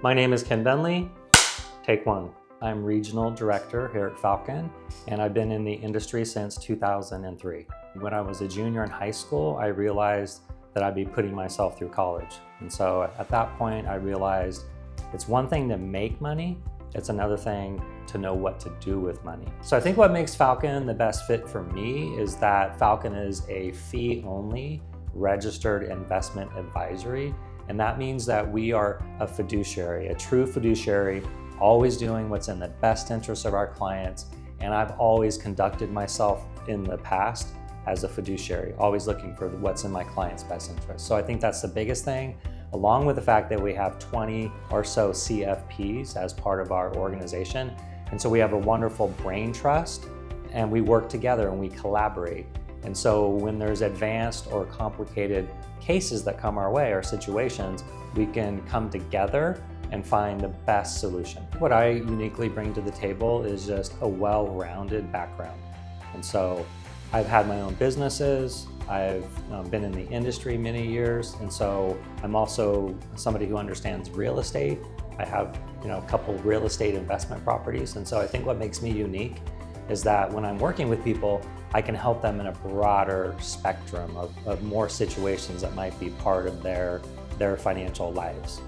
My name is Ken Vendley. Take one. I'm Regional Director here at Falcon, and I've been in the industry since 2003. When I was a junior in high school, I realized that I'd be putting myself through college. And so at that point, I realized it's one thing to make money, it's another thing to know what to do with money. So I think what makes Falcon the best fit for me is that Falcon is a fee-only registered investment advisory. And that means that we are a fiduciary, a true fiduciary, always doing what's in the best interest of our clients. And I've always conducted myself in the past as a fiduciary, always looking for what's in my client's best interest. So I think that's the biggest thing, along with the fact that we have 20 or so CFPs as part of our organization. And so we have a wonderful brain trust, and we work together and we collaborate. And so when there's advanced or complicated cases that come our way or situations, we can come together and find the best solution. What I uniquely bring to the table is just a well-rounded background. And so I've had my own businesses, I've been in the industry many years, and so I'm also somebody who understands real estate. I have a couple real estate investment properties, and so I think what makes me unique is that when I'm working with people, I can help them in a broader spectrum of more situations that might be part of their financial lives.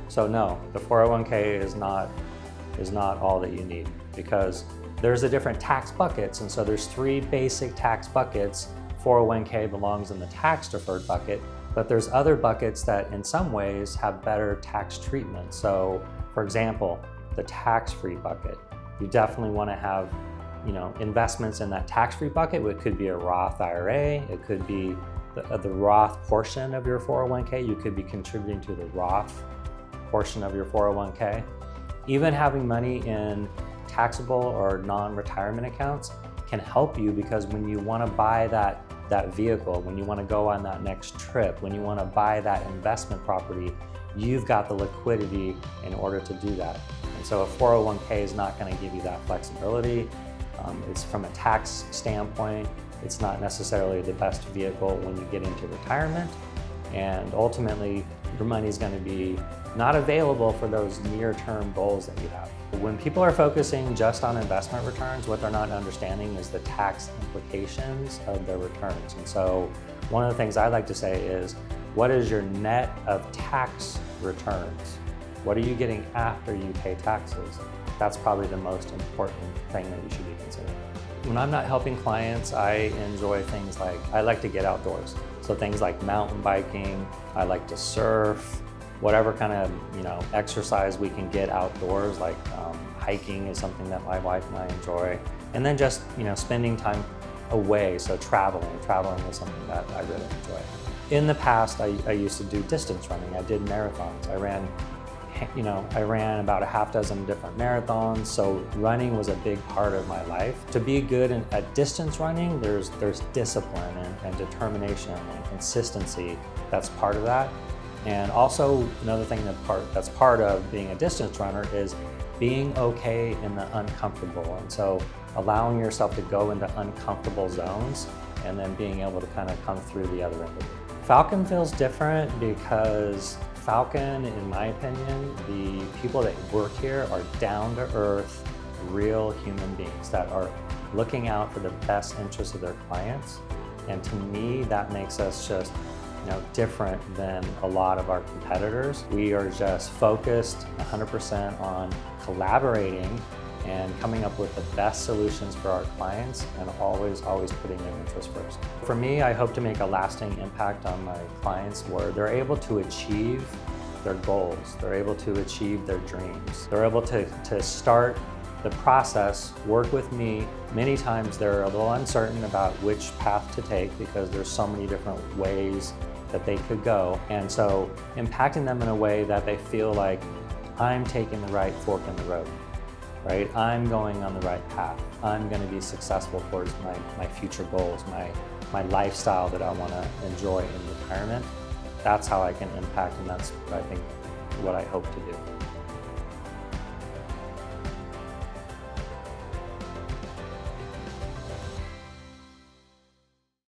So no, the 401k is not all that you need, because there's the different tax buckets, and so there's 3 basic tax buckets. 401k belongs in the tax deferred bucket, but there's other buckets that in some ways have better tax treatment. So for example, the tax-free bucket. You definitely want to have investments in that tax-free bucket. It could be a Roth IRA, it could be the Roth portion of your 401k. You could be contributing to the Roth portion of your 401k. Even having money in taxable or non-retirement accounts can help you, because when you want to buy that vehicle, when you want to go on that next trip, when you want to buy that investment property, you've got the liquidity in order to do that. And so a 401k is not going to give you that flexibility. It's from a tax standpoint, it's not necessarily the best vehicle when you get into retirement. And ultimately, your money is going to be not available for those near-term goals that you have. When people are focusing just on investment returns, what they're not understanding is the tax implications of their returns. And so one of the things I like to say is, what is your net of tax returns? What are you getting after you pay taxes? That's probably the most important thing that you should be considering. When I'm not helping clients, I enjoy things like, I like to get outdoors. So things like mountain biking, I like to surf, whatever kind of exercise we can get outdoors, like hiking is something that my wife and I enjoy. And then just spending time away, so traveling is something that I really enjoy. In the past, I used to do distance running. I did marathons. I ran about a half dozen different marathons, so running was a big part of my life. To be good at distance running, there's discipline and determination and consistency that's part of that. And also another thing that's part of being a distance runner is being okay in the uncomfortable. And so allowing yourself to go into uncomfortable zones and then being able to kind of come through the other end of it. Falcon feels different because Falcon, in my opinion, the people that work here are down-to-earth, real human beings that are looking out for the best interests of their clients. And to me, that makes us just different than a lot of our competitors. We are just focused 100% on collaborating and coming up with the best solutions for our clients, and always putting their interests first. For me, I hope to make a lasting impact on my clients where they're able to achieve their goals, they're able to achieve their dreams, they're able to start the process, work with me. Many times they're a little uncertain about which path to take because there's so many different ways that they could go. And so impacting them in a way that they feel like, I'm taking the right fork in the road, right? I'm going on the right path. I'm going to be successful towards my future goals, my lifestyle that I want to enjoy in retirement. That's how I can impact, and that's, I think, what I hope to do.